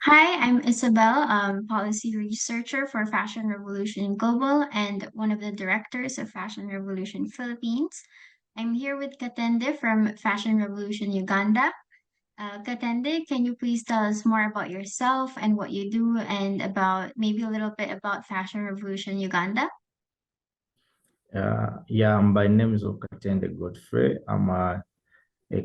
Hi, I'm Ysabel, policy researcher for Fashion Revolution Global and one of the directors of Fashion Revolution Philippines. I'm here with Katende from Fashion Revolution Uganda. Katende, can you please tell us more about yourself and what you do and about maybe a little bit about Fashion Revolution Uganda? Yeah, by name is Katende Godfrey. I'm a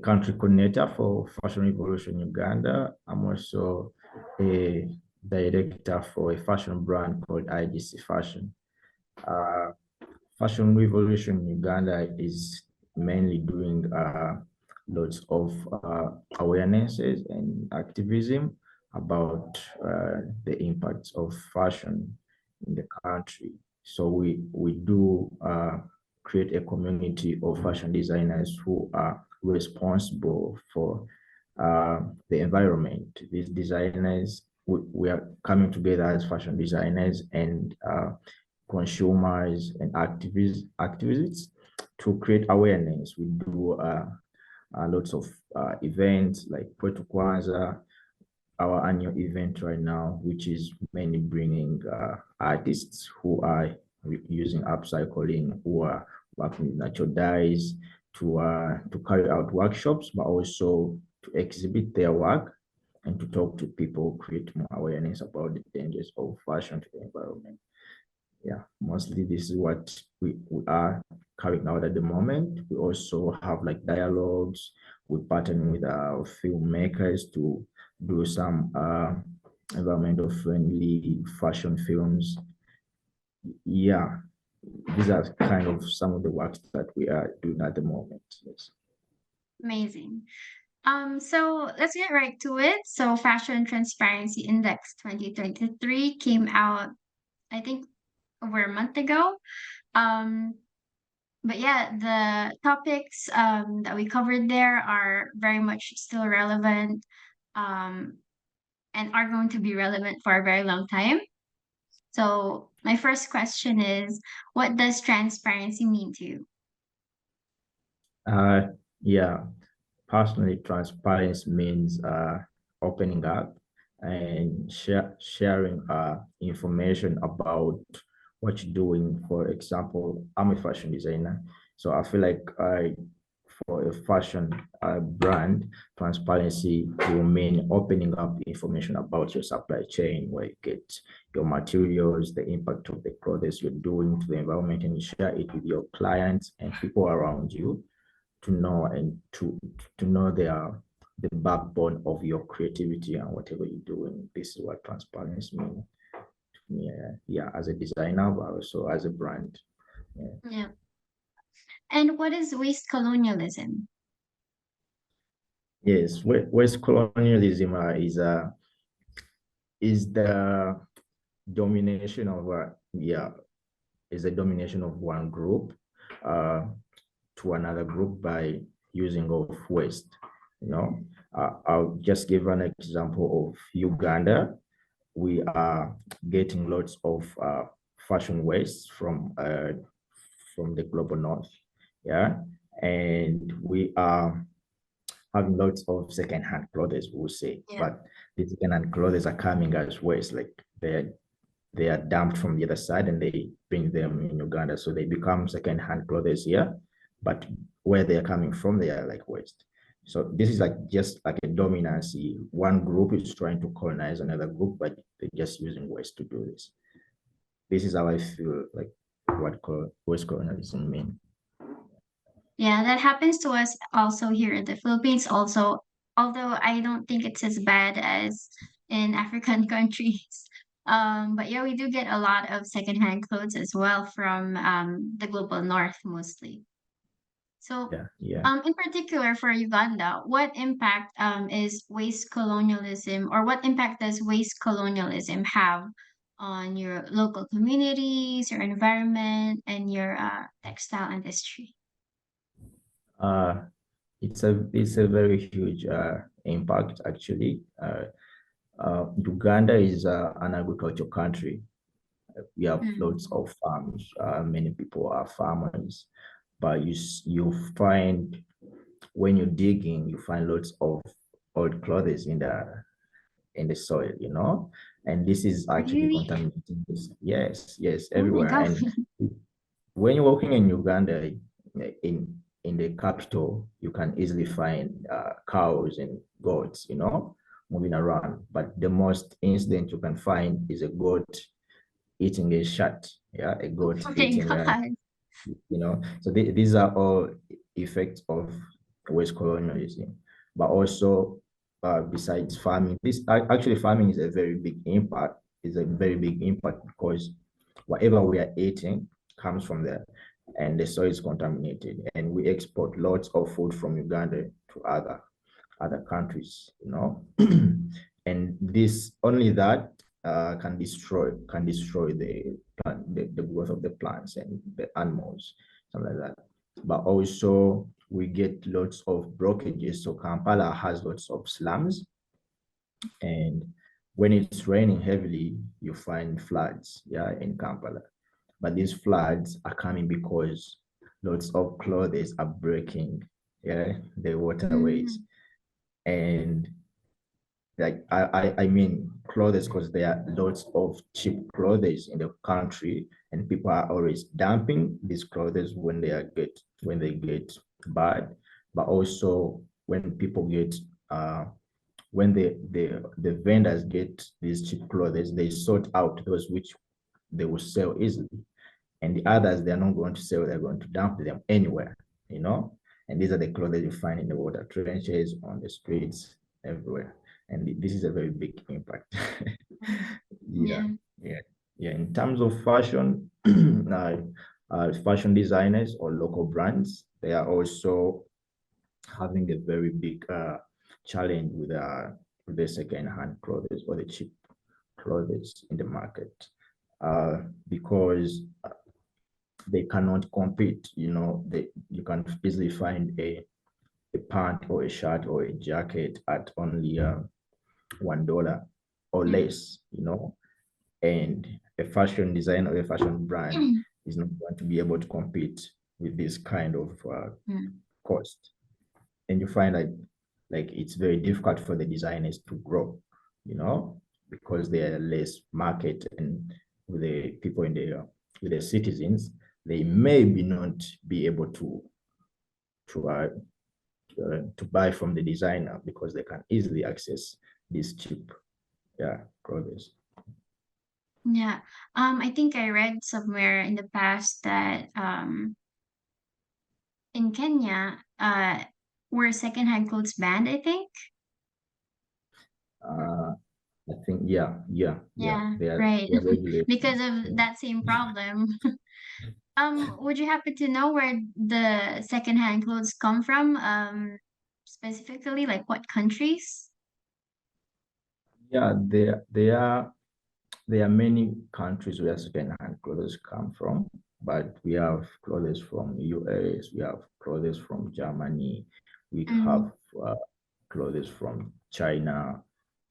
country coordinator for Fashion Revolution Uganda. I'm also a director for a fashion brand called IGC Fashion. Uh, Fashion Revolution Uganda is mainly doing lots of awarenesses and activism about the impacts of fashion in the country. So we do create a community of fashion designers who are responsible for the environment. These designers, we are coming together as fashion designers and consumers and activists to create awareness. We do lots of events like Puerto Kwanzaa, our annual event right now, which is mainly bringing artists who are using upcycling, who are working with natural dyes to carry out workshops, but also to exhibit their work and to talk to people, create more awareness about the dangers of fashion to the environment. Yeah, mostly this is what we are carrying out at the moment. We also have like dialogues. We partner with our filmmakers to do some environmental friendly fashion films. Yeah, these are kind of some of the works that we are doing at the moment. Yes. Amazing. So let's get right to it. So Fashion Transparency Index 2023 came out, I think, over a month ago. Um, But yeah, the topics that we covered there are very much still relevant um, and are going to be relevant for a very long time. So my first question is, what does transparency mean to you? Uh, yeah, personally, transparency means opening up and sharing information about what you're doing. For example, I'm a fashion designer, so I feel like for a fashion brand, transparency will mean opening up information about your supply chain, where you get your materials, the impact of the clothes you're doing to the environment, and you share it with your clients and people around you to know and to know the backbone of your creativity and whatever you're doing. This is what transparency means to me. Yeah, as a designer, but also as a brand. Yeah. Yeah. And what is waste colonialism? Yes, West colonialism is the domination of is the domination of one group uh, to another group by using of waste. You know, I'll just give an example of Uganda. We are getting lots of fashion waste from the global north. Yeah, and we are having lots of second-hand clothes, we'll say, Yeah. but the second-hand clothes are coming as waste, like they are dumped from the other side and they bring them in Uganda. So they become second-hand clothes here, but where they're coming from, they are like waste. So this is like just like a dominancy. One group is trying to colonize another group, but they're just using waste to do this. This is how I feel like what waste colonialism means. Yeah, that happens to us also here in the Philippines also, although I don't think it's as bad as in African countries. But yeah, we do get a lot of secondhand clothes as well from the global north mostly. So, Yeah, yeah. in particular for Uganda, what impact is waste colonialism, or what impact does waste colonialism have on your local communities, your environment, and your textile industry? Uh, it's a very huge impact actually. Uganda is an agricultural country. We have lots Mm. of farms. Many people are farmers, but you find when you're digging, you find lots of old clothes in in the soil, and this is actually Really? contaminating this. Yes, yes, Oh my everywhere. God. And when you're walking in Uganda, in the capital, you can easily find cows and goats, moving around. But the most incident you can find is a goat eating a shat, yeah, a goat Oh my eating a, God. so these are all effects of waste colonialism. But also, besides farming, actually farming is a very big impact. Is a very big impact because whatever we are eating comes from there, and the soil is contaminated, and we export lots of food from Uganda to other countries, and this only that can destroy the plant, the growth of the plants and the animals, something like that. But also we get lots of blockages. So Kampala has lots of slums, and when it's raining heavily, you find floods, yeah, in Kampala. But these floods are coming because lots of clothes are breaking, yeah, the waterways. Mm, And like I mean clothes, because there are lots of cheap clothes in the country, and people are always dumping these clothes when they get bad. But also when people get when the vendors get these cheap clothes, they sort out those which they will sell easily, and the others they're not going to sell, they're going to dump them anywhere, and these are the clothes you find in the water trenches, on the streets, everywhere. And this is a very big impact. Yeah, yeah. yeah, yeah. In terms of fashion, fashion designers or local brands, they are also having a very big challenge with the second-hand clothes or the cheap clothes in the market, because they cannot compete. You can easily find a pant or a shirt or a jacket at only $1 or Mm. less, and a fashion designer or a fashion brand is not going to be able to compete with this kind of Mm. cost. And you find like it's very difficult for the designers to grow, because there are less market, and with the people with the citizens, they may be not be able to uh, to buy from the designer because they can easily access these cheap, yeah, clothes. Yeah. I think I read somewhere in the past that in Kenya, were secondhand clothes banned, I think. Uh, I think, yeah, yeah, yeah. Yeah, They are, right. they are regulating. Because of Yeah. that same problem. Would you happen to know where the secondhand clothes come from? Specifically, like what countries? Yeah, there are many countries where second-hand clothes come from, but we have clothes from US, we have clothes from Germany, we have Mm, uh, clothes from China,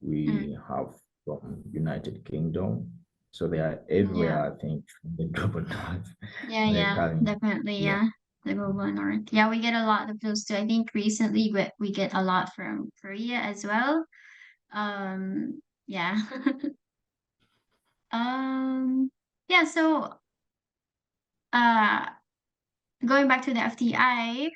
mm, we have from United Kingdom. So they are yeah. everywhere, I think, in the global north. Yeah, They're yeah, coming. definitely, Yeah. yeah. The global north. Yeah, we get a lot of those too. I think recently we get a lot from Korea as well. Yeah. Um, yeah, so uh going back to the FTI,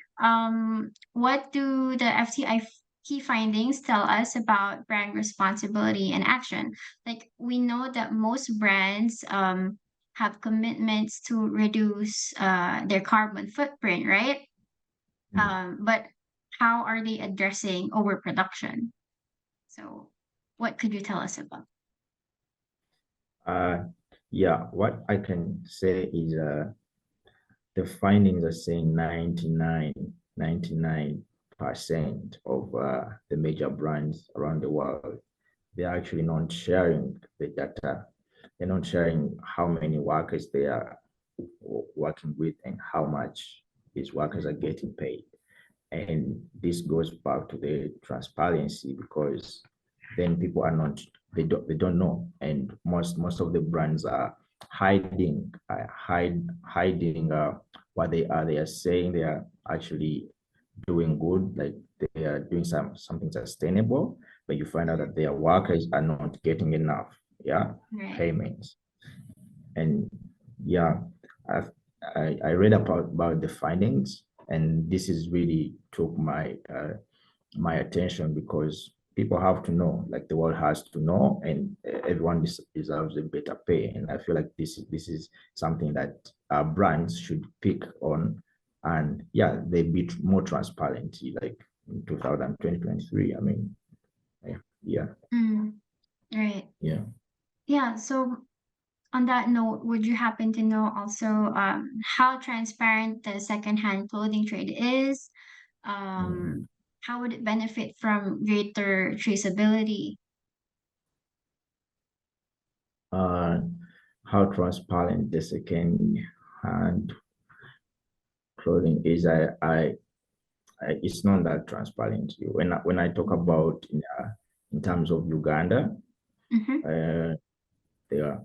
what do the FTI key findings tell us about brand responsibility and action? Like we know that most brands have commitments to reduce their carbon footprint, right? Mm. But how are they addressing overproduction? So what could you tell us about? Uh, yeah, what I can say is the findings are saying 99% of the major brands around the world, they're actually not sharing the data. They're not sharing how many workers they are working with and how much these workers are getting paid. And this goes back to the transparency, because then people are not, they don't know, and most of the brands are hiding what they are saying they are actually doing good, like they are doing something sustainable, but you find out that their workers are not getting enough, Right. payments. And yeah, I read about the findings, and this is really took my my attention, because people have to know, like the world has to know, and everyone deserves a better pay. And I feel like this is something that brands should pick on, and yeah, they be more transparent, like in 2023. I mean, yeah, Right. yeah. Yeah. So on that note, would you happen to know also how transparent the secondhand clothing trade is? Mm. How would it benefit from greater traceability? Uh, how transparent the second hand clothing is, it's not that transparent. When I talk about in terms of Uganda, Mm-hmm. uh, there are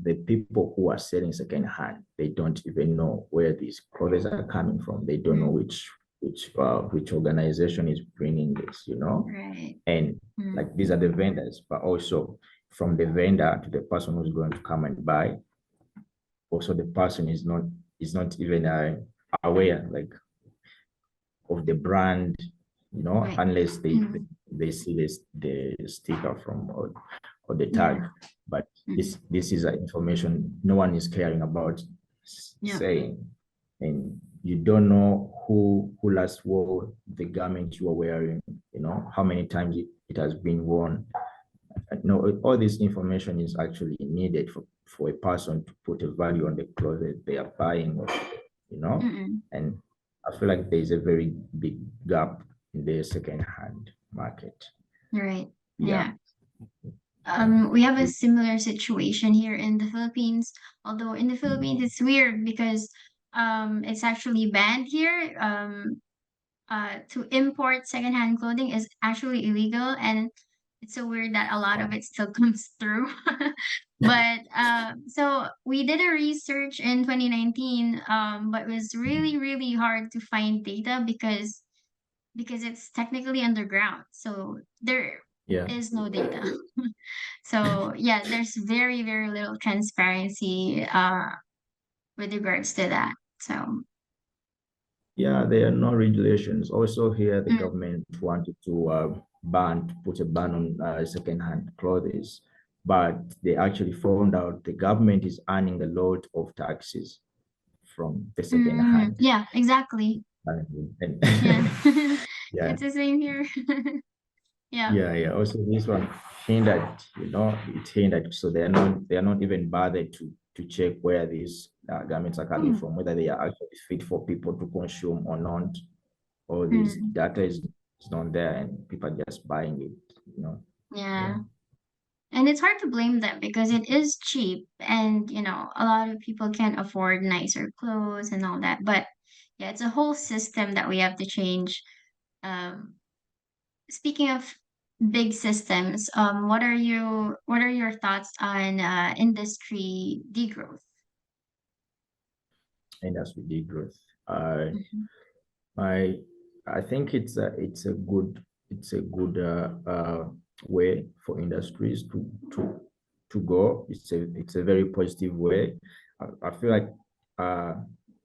the people who are selling second hand. They don't even know where these clothes are coming from. They don't know Mm, which organization is bringing this, right. and Mm, like these are the vendors, but also from the vendor to the person who's going to come and buy. Also, the person is not even aware, like, of the brand, right. unless Mm, they see the sticker from, or the tag. yeah. But Mm, this is information no one is caring about yeah. saying, and you don't know who last wore the garment you are wearing, how many times it has been worn. No, all this information is actually needed for a person to put a value on the clothes they are buying, you know, Mm-mm. and I feel like there's a very big gap in the second-hand market. Right. Yeah, Yeah. yeah, We have a similar situation here in the Philippines. Although in the Philippines, mm, it's weird because it's actually banned here. To import secondhand clothing is actually illegal, and it's so weird that a lot of wow. it still comes through. But so we did a research in 2019, but it was really really hard to find data because it's technically underground, so there Yeah, is no data. So yeah, there's very very little transparency with regards to that. So yeah, there are no regulations. Also here, the mm, government wanted to put a ban on second-hand clothes, but they actually found out the government is earning a lot of taxes from the second-hand. yeah, exactly. And Yeah. yeah, It's the same here. Yeah. yeah. Also, this one hindered, it hindered. So they are not even bothered to check where these garments are coming Mm, from, whether they are actually fit for people to consume or not. All this mm, data is not there, and people are just buying it. Yeah, yeah. And it's hard to blame them because it is cheap and, a lot of people can't afford nicer clothes and all that. But yeah, it's a whole system that we have to change. Um, Speaking of big systems, what are your thoughts on industry degrowth? industry degrowth. Uh, Mhm. I I think it's a good way for industries to go. It's a very positive way. I feel like uh,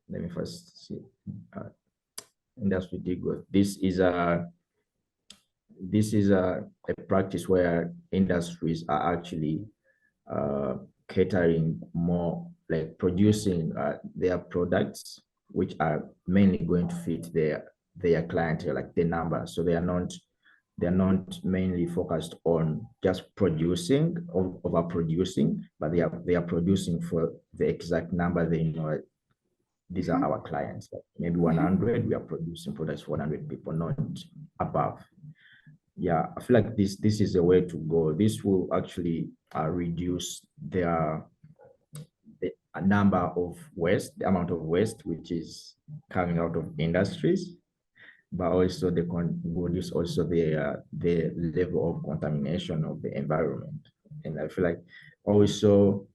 let me first see, uh, industry degrowth. This is a practice where industries are actually uh, catering more, like producing their products, which are mainly going to fit their clientele, like the number. So they're not mainly focused on just producing or overproducing, but they are producing for the exact number they know. These are Mhm. our clients. Like maybe Mhm. 100, we are producing products for 100 people, not above. Yeah, I feel like this is a way to go. This will actually reduce the number of waste, the amount of waste which is coming out of industries, but also reduce also the level of contamination of the environment. And I also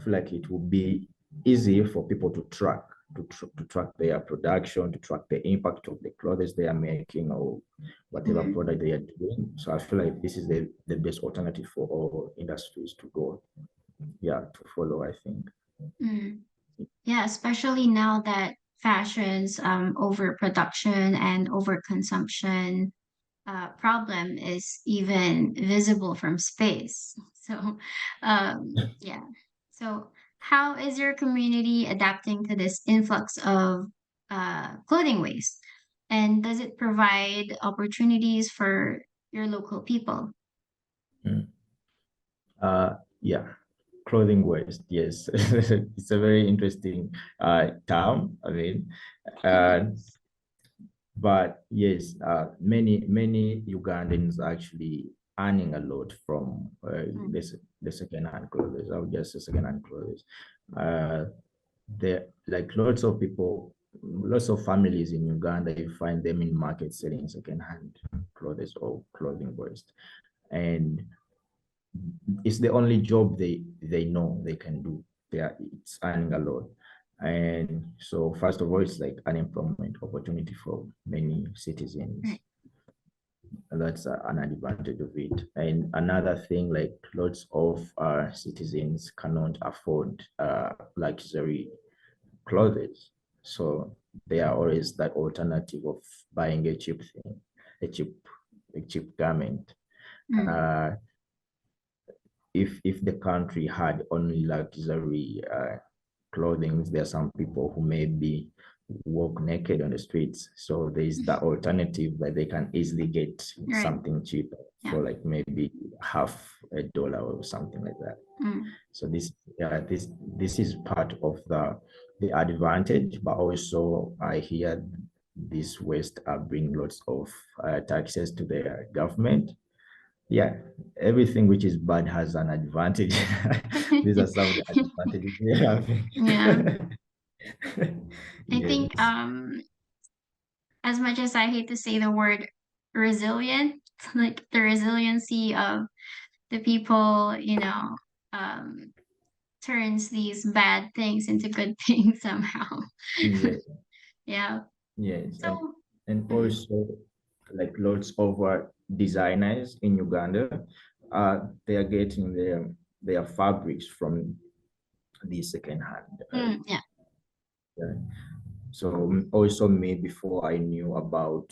feel like it will be easy for people to track. to track their production, to track the impact of the clothes they are making or whatever product they are doing. So I feel like this is the best alternative for all industries to go, to follow, I think. Yeah, especially now that fashion's overproduction and overconsumption problem is even visible from space. So, yeah. So, how is your community adapting to this influx of clothing waste? And does it provide opportunities for your local people? Mm. Yeah, clothing waste. Yes, it's a very interesting term. I mean, uh, but yes, many Ugandans actually earning a lot from the second-hand clothes. I would just say second-hand clothes. There, like lots of people, lots of families in Uganda, you find them in markets selling second-hand clothes or clothing waste, and it's the only job they know they can do. It's earning a lot. And so first of all, it's like unemployment opportunity for many citizens. And that's an advantage of it. And another thing, like lots of citizens cannot afford luxury clothes. So there are always that alternative of buying a cheap thing, a cheap, a cheap garment. Uh, if the country had only luxury clothing, there are some people who maybe walk naked on the streets. So there's the alternative that they can easily get something cheaper for like maybe $50 or something like that. So this is part of the advantage, but also I hear this waste bring lots of taxes to the government. Yeah, everything which is bad has an advantage. These are some of the advantages we have. Yeah. I think Yes. as much as I hate to say the word resilient, like the resiliency of the people, um turns these bad things into good things somehow. Yes. Yeah. Yes. So, And mm, also like lots of designers in Uganda, they are getting their fabrics from the second hand. yeah. Yeah. So also me, before I knew about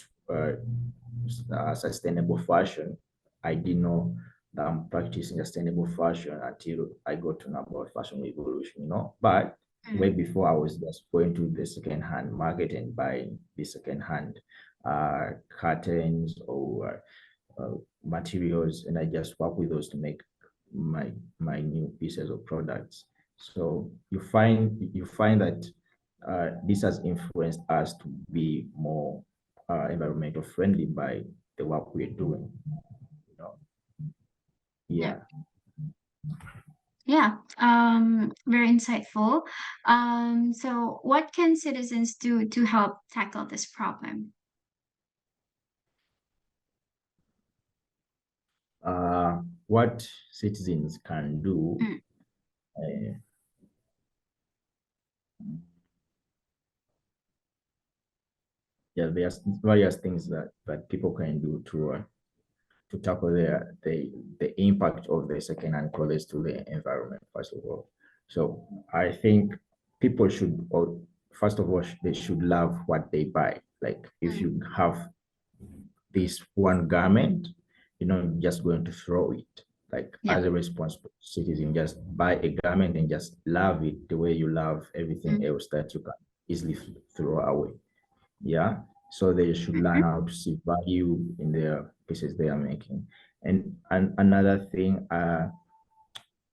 sustainable fashion, I didn't know that I'm practicing sustainable fashion until I got to know about fashion revolution, But way before, I was just going to the second-hand market and buying the second-hand curtains or materials, and I just work with those to make my new pieces of products. So you find that this has influenced us to be more environmental friendly by the work we're doing. You know? Yeah. Yeah. Yeah. Very insightful. So what can citizens do to help tackle this problem? What citizens can do, Mm, uh, yeah, there's various things that people can do to tackle the impact of the second-hand clothes to the environment, first of all. So I think people should, or first of all, they should love what they buy. Like if mm, you have this one garment, you're not just going to throw it. Like yeah. as a responsible citizen, just buy a garment and just love it the way you love everything Mm, else that you can easily throw away. Yeah. So they should learn mhm, how to see value in their pieces they are making. And another thing,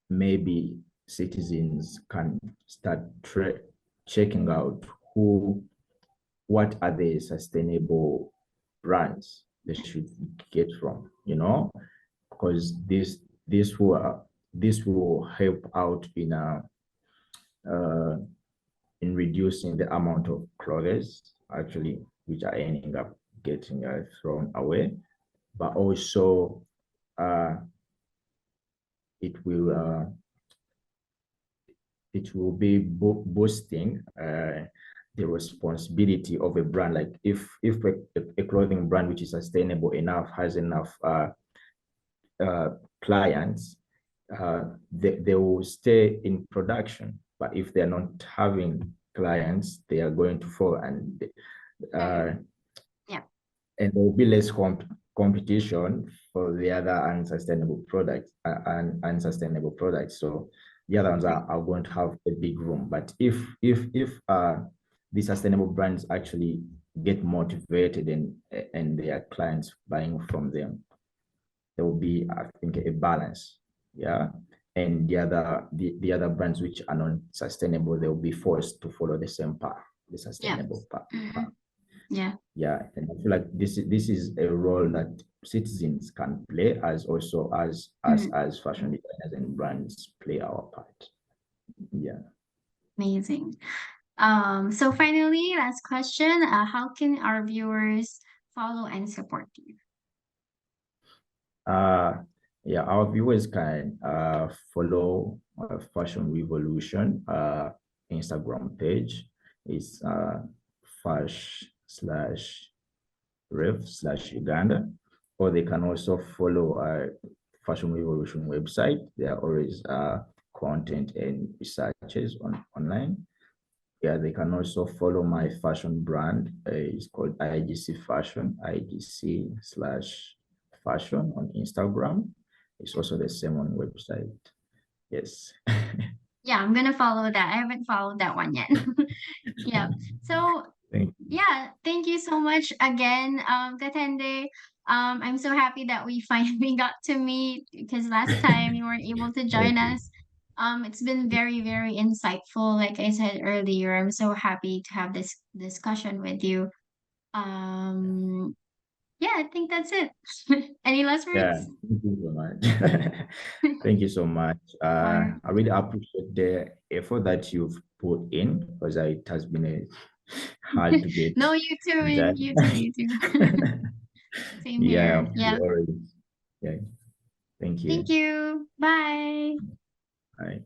maybe citizens can start checking out what are the sustainable brands they should get from, because this will help out uh, in reducing the amount of clothes actually which are ending up getting thrown away, but also uh, it will uh, it will be boosting the responsibility of a brand. Like if a clothing brand which is sustainable enough has enough clients, they will stay in production. But if they're not having clients, they are going to fall, and Yeah. and there will be less competition for the other unsustainable products and unsustainable products. So the other ones are going to have a big room. But if the sustainable brands actually get motivated and their clients buying from them, there will be, I think, a balance. Yeah. And the other brands which are not sustainable, they will be forced to follow the same path, the sustainable path. Yeah. Yeah, and I feel like this is a role that citizens can play, as also as as fashion designers and brands play our part. Yeah. Amazing. So finally, last question. How can our viewers follow and support you? Yeah, our viewers can follow Fashion Revolution Instagram page. It's fash/rev/Uganda, or they can also follow our Fashion Revolution website. There are always content and researches online. Yeah, they can also follow my fashion brand. It's called IGC Fashion, IGC/fashion on Instagram. It's also the same on website. Yes. Yeah, I'm gonna follow that. I haven't followed that one yet. Yeah. So Thank you. yeah, thank you so much again, Katende. I'm so happy that we finally got to meet because last time you weren't able to join Thank you. us. It's been very, very insightful. Like I said earlier, I'm so happy to have this discussion with you. Um, yeah, I think that's it. Any last Yeah, words? thank you so much. Thank you so much. Or I really appreciate the effort that you've put in, because it has been hard to get no, you too, that. and you too, you too. Same Yeah, here. we Yeah. already. Yeah, thank Thank you. you. Bye. Bye.